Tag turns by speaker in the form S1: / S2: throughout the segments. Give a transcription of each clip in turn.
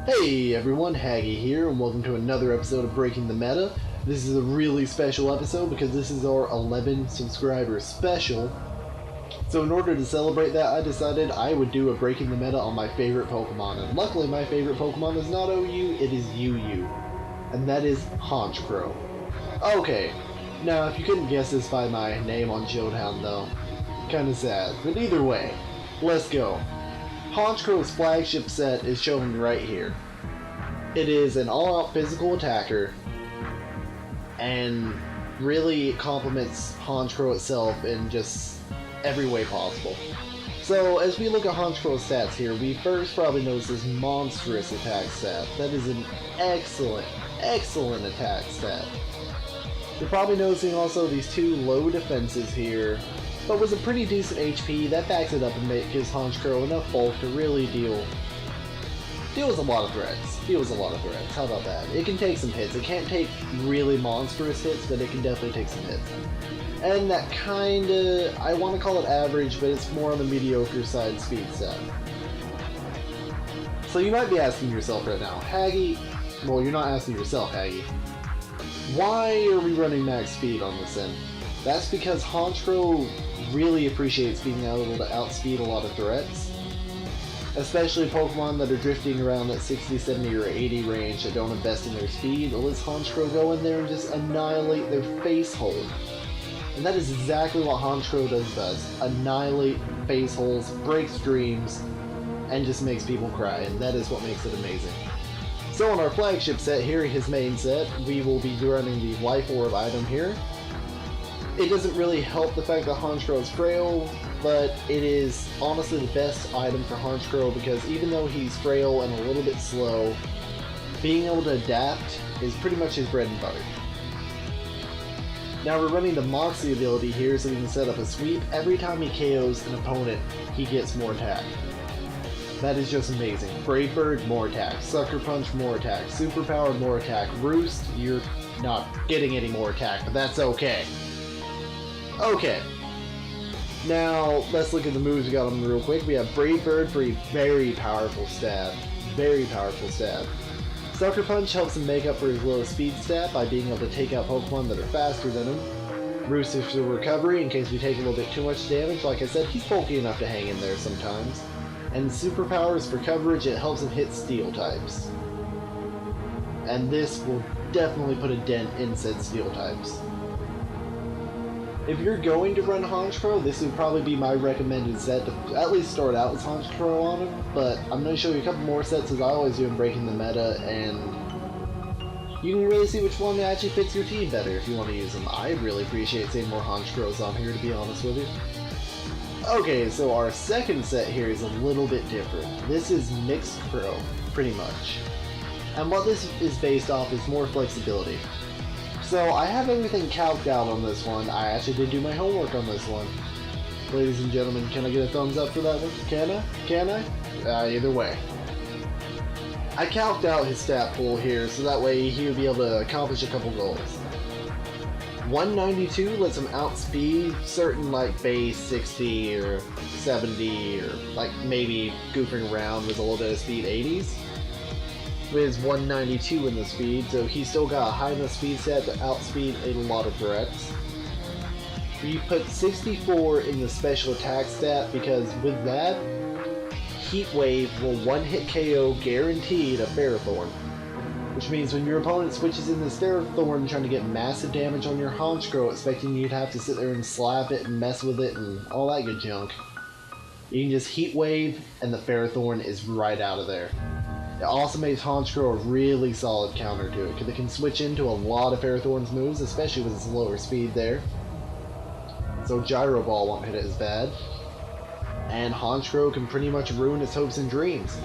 S1: Hey everyone, Haggy here, and welcome to another episode of Breaking the Meta. This is a really special episode because this is our 11 subscriber special. So in order to celebrate that, I decided I would do a Breaking the Meta on my favorite Pokemon. And luckily my favorite Pokemon is not OU, it is UU. And that is Honchkrow. Okay, now if you couldn't guess this by my name on Showdown though, kinda sad. But either way, let's go. Honchkrow's flagship set is shown right here. It is an all-out physical attacker, and really it complements Honchkrow itself in just every way possible. So as we look at Honchkrow's stats here, we first probably notice this monstrous attack stat. That is an excellent attack stat. You're probably noticing also these two low defenses here, but with a pretty decent HP, that backs it up and gives Honchkrow enough bulk to really deal with a lot of threats. How about that? It can take some hits. It can't take really monstrous hits, but it can definitely take some hits. And that kinda, I want to call it average, but it's more on the mediocre side speed set. So you might be asking yourself right now, Haggy, well, you're not asking yourself, Haggy, why are we running max speed on this end? That's because Honchkrow really appreciates being able to outspeed a lot of threats, especially Pokemon that are drifting around that 60, 70, or 80 range that don't invest in their speed. It lets Honchkrow go in there and just annihilate their face hold. And that is exactly what Honchkrow does. Annihilate face holes, breaks dreams, and just makes people cry, and that is what makes it amazing. So on our flagship set here, his main set, we will be running the Life Orb item here. It doesn't really help the fact that Honchkrow is frail, but it is honestly the best item for Honchkrow because even though he's frail and a little bit slow, being able to adapt is pretty much his bread and butter. Now we're running the Moxie ability here so we can set up a sweep. Every time he KOs an opponent, he gets more attack. That is just amazing. Brave Bird, more attack. Sucker Punch, more attack. Superpower, more attack. Roost, you're not getting any more attack, but that's okay. Okay, now let's look at the moves we got on real quick. We have Brave Bird for a very powerful stab. Sucker Punch helps him make up for his low speed stat by being able to take out Pokemon that are faster than him. Roost is for recovery in case we take a little bit too much damage. Like I said, he's bulky enough to hang in there sometimes. And Superpower is for coverage, it helps him hit Steel types. And this will definitely put a dent in said Steel types. If you're going to run Honchkrow, this would probably be my recommended set to at least start out with Honchkrow on him, but I'm going to show you a couple more sets as I always do in Breaking the Meta, and you can really see which one actually fits your team better if you want to use them. I really appreciate seeing more Honchkrows on here, to be honest with you. Okay, so our second set here is a little bit different. This is Mixed Crow, pretty much. And what this is based off is more flexibility. So I have everything calced out on this one. I actually did do my homework on this one. Ladies and gentlemen, can I get a thumbs up for that one? Can I? Either way. I calced out his stat pool here so that way he would be able to accomplish a couple goals. 192 lets him outspeed certain like base 60 or 70 or like maybe goofing around with a little bit of speed 80s. With 192 in the speed, so he's still got a high enough speed set to outspeed a lot of threats. You put 64 in the special attack stat because with that, Heat Wave will one-hit KO guaranteed a Ferrothorn. Which means when your opponent switches in this Ferrothorn trying to get massive damage on your Honchkrow, expecting you to have to sit there and slap it and mess with it and all that good junk, you can just Heat Wave and the Ferrothorn is right out of there. It also makes Honchkrow a really solid counter to it, because it can switch into a lot of Ferrothorn's moves, especially with its lower speed there. So Gyro Ball won't hit it as bad. And Honchkrow can pretty much ruin its hopes and dreams.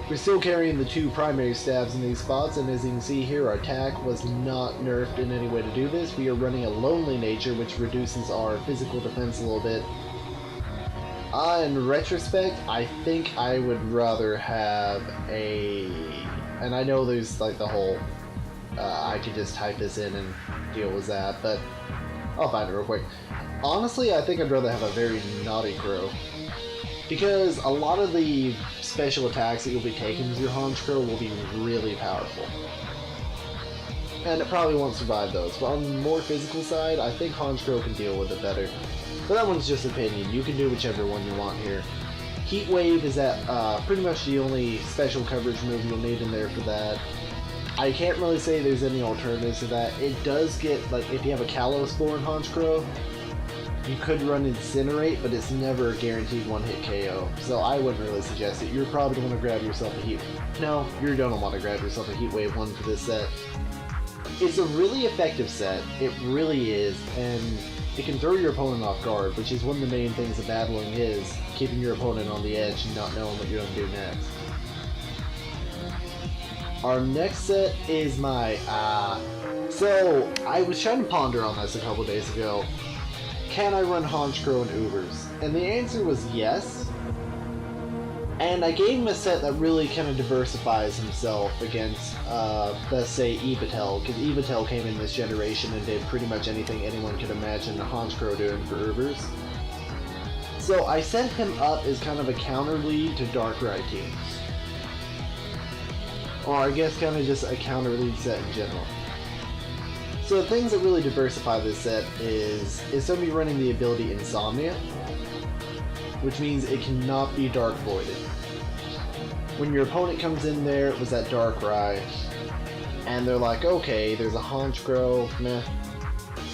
S1: We're still carrying the two primary stabs in these spots, and as you can see here, our attack was not nerfed in any way to do this. We are running a Lonely Nature, which reduces our physical defense a little bit. In retrospect, I think I would rather have a... And I know there's like the whole... I could just type this in and deal with that, but I'll find it real quick. Honestly, I think I'd rather have a very Naughty Crow. Because a lot of the special attacks that you'll be taking with your Honchkrow will be really powerful. And it probably won't survive those, but on the more physical side, I think Honchkrow can deal with it better. But that one's just opinion, you can do whichever one you want here. Heat Wave is pretty much the only special coverage move you'll need in there for that. I can't really say there's any alternatives to that. It does get, like, if you have a Callowspore Honchkrow, you could run Incinerate, but it's never a guaranteed one-hit KO, so I wouldn't really suggest it. You're probably going to want to grab yourself a Heat... No, you're going to want to grab yourself a Heat Wave 1 for this set. It's a really effective set, it really is, and it can throw your opponent off guard, which is one of the main things of battling is, keeping your opponent on the edge and not knowing what you're going to do next. Our next set is my, So, I was trying to ponder on this a couple days ago. Can I run Honchkrow and Ubers? And the answer was yes. And I gave him a set that really kind of diversifies himself against, let's say, Yveltal, because Yveltal came in this generation and did pretty much anything anyone could imagine a Honchkrow doing for Ubers. So I set him up as kind of a counter lead to Darkrai teams. Or I guess kind of just a counter lead set in general. So the things that really diversify this set is somebody running the ability Insomnia, which means it cannot be Dark Voided. When your opponent comes in there with that Darkrai, and they're like, okay, there's a Honchkrow, meh,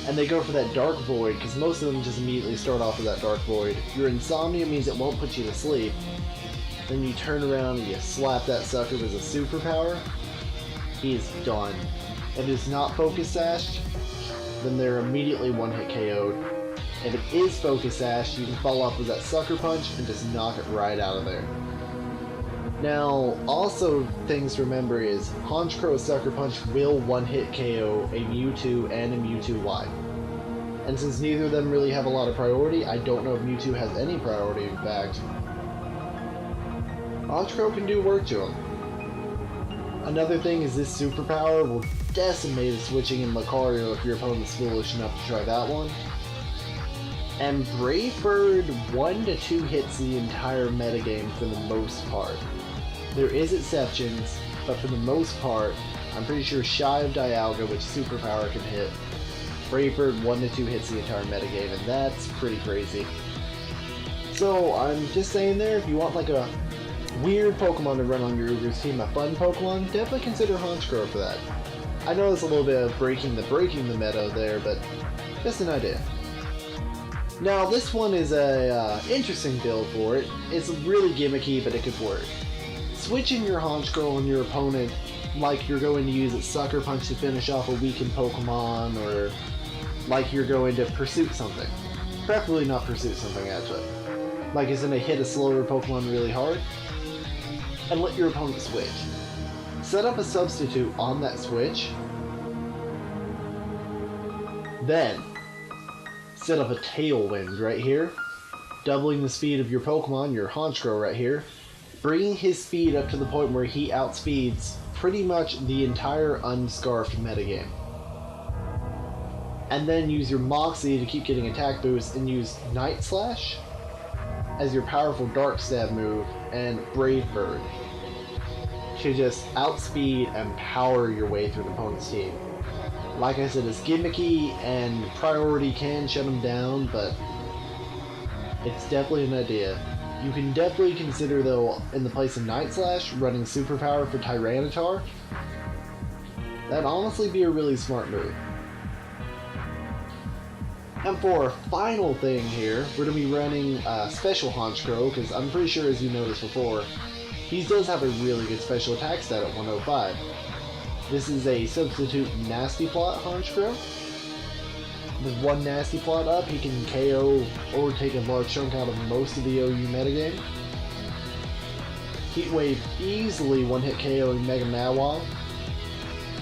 S1: and they go for that Dark Void, because most of them just immediately start off with that Dark Void. Your Insomnia means it won't put you to sleep. Then you turn around and you slap that sucker with a superpower, he is done. If it's not Focus Sashed, then they're immediately one-hit KO'd. If it is Focus Sashed, you can follow up with that Sucker Punch and just knock it right out of there. Now, also things to remember is Honchkrow Sucker Punch will one-hit KO a Mewtwo and a Mewtwo Y. And since neither of them really have a lot of priority, I don't know if Mewtwo has any priority in fact. Honchkrow can do work to him. Another thing is this superpower will decimate the switching in Lucario if your opponent's foolish enough to try that one. And Brave Bird 1 to 2 hits the entire metagame for the most part. There is exceptions, but for the most part, I'm pretty sure shy of Dialga, which superpower can hit, Brave Bird 1 to 2 hits the entire metagame, and that's pretty crazy. So I'm just saying there, if you want like a weird Pokemon to run on your Ubers team, a fun Pokemon, definitely consider Honchkrow for that. I know it's a little bit of breaking the meta there, but just an idea. Now this one is a interesting build for it. It's really gimmicky, but it could work. Switching your Honchkrow on your opponent like you're going to use its Sucker Punch to finish off a weakened Pokemon, or like you're going to Pursuit something. Preferably not Pursuit something actually. Like it's going to hit a slower Pokemon really hard, and let your opponent switch. Set up a substitute on that switch, then set up a Tailwind right here, doubling the speed of your Pokemon, your Honchkrow right here, bringing his speed up to the point where he outspeeds pretty much the entire unscarfed metagame. And then use your Moxie to keep getting attack boosts and use Night Slash as your powerful Dark Stab move, and Brave Bird to just outspeed and power your way through the opponent's team. Like I said, it's gimmicky and priority can shut them down, but it's definitely an idea. You can definitely consider, though, in the place of Night Slash, running Superpower for Tyranitar. That'd honestly be a really smart move. And for our final thing here, we're going to be running Special Honchkrow, because I'm pretty sure, as you noticed before, he does have a really good special attack stat at 105. This is a substitute Nasty Plot Honchkrow. With one Nasty Plot up, he can KO or take a large chunk out of most of the OU metagame. Heat Wave easily one-hit KOing Mega Mawile.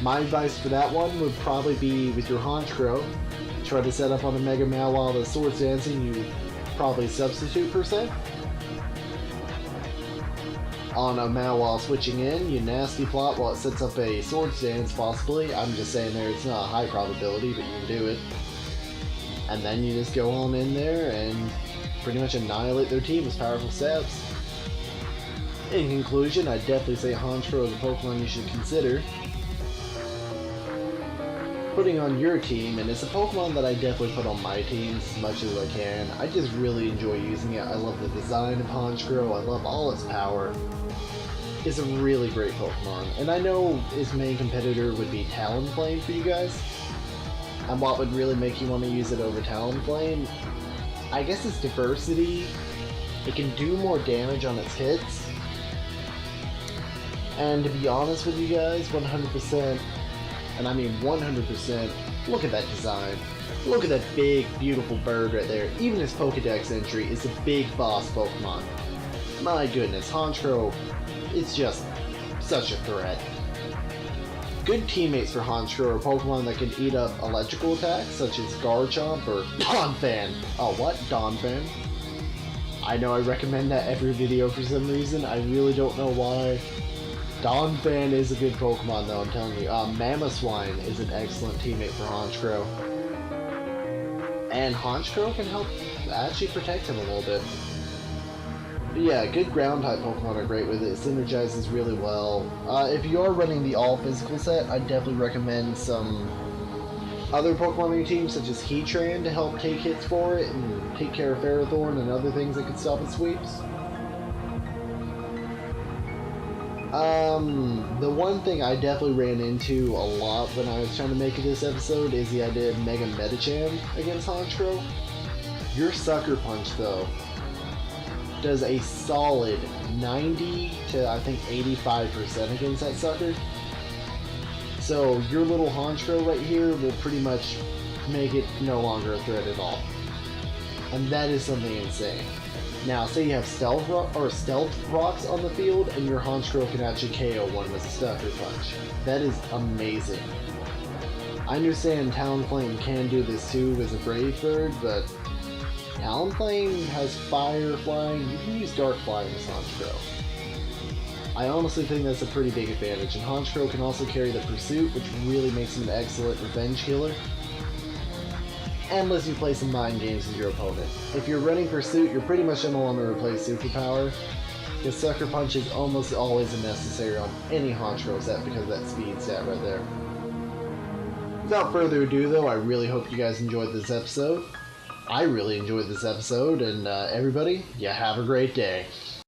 S1: My advice for that one would probably be with your Honchkrow. Try to set up on a Mega Mawile the Swords Dancing, you probably substitute per se. On a Mawile switching in, you Nasty Plot while it sets up a Swords Dance possibly. I'm just saying there, it's not a high probability, but you can do it. And then you just go on in there and pretty much annihilate their team with powerful stabs. In conclusion, I'd definitely say Honchkrow is a Pokemon you should consider putting on your team, and it's a Pokemon that I definitely put on my teams as much as I can. I just really enjoy using it. I love the design of Honchkrow. I love all its power. It's a really great Pokemon, and I know its main competitor would be Talonflame for you guys. And what would really make you want to use it over Talonflame? I guess its diversity. It can do more damage on its hits. And to be honest with you guys, 100%, and I mean 100%, look at that design. Look at that big, beautiful bird right there. Even his Pokedex entry is a big boss Pokemon. My goodness, Honchkrow, it's just such a threat. Good teammates for Honchkrow are Pokemon that can eat up electrical attacks, such as Garchomp or Donphan. Oh, what? Donphan? I know I recommend that every video for some reason. I really don't know why. Donphan is a good Pokemon though, I'm telling you. Mamoswine is an excellent teammate for Honchkrow. And Honchkrow can help actually protect him a little bit. But yeah, good ground type Pokemon are great with it. It synergizes really well. If you are running the all physical set, I'd definitely recommend some other Pokemon on your team, such as Heatran, to help take hits for it and take care of Ferrothorn and other things that could stop its sweeps. The one thing I definitely ran into a lot when I was trying to make this episode is the idea of Mega Medicham against Honchkrow. Your Sucker Punch, though, does a solid 90 to I think 85% against that sucker. So your little Honchkrow right here will pretty much make it no longer a threat at all. And that is something insane. Now, say you have Stealth Rocks on the field, and your Honchkrow can actually KO one with a Sucker Punch. That is amazing. I understand Talonflame can do this too as a Brave Bird, but Talonflame has Fire Flying. You can use Dark Flying as Honchkrow. I honestly think that's a pretty big advantage, and Honchkrow can also carry the Pursuit, which really makes him an excellent revenge killer. And lets you play some mind games with your opponent. If you're running Pursuit, you're pretty much going to want to replace Superpower, because Sucker Punch is almost always a necessary on any Honchkrow set because of that speed stat right there. Without further ado though, I really hope you guys enjoyed this episode. I really enjoyed this episode, and everybody, yeah, have a great day.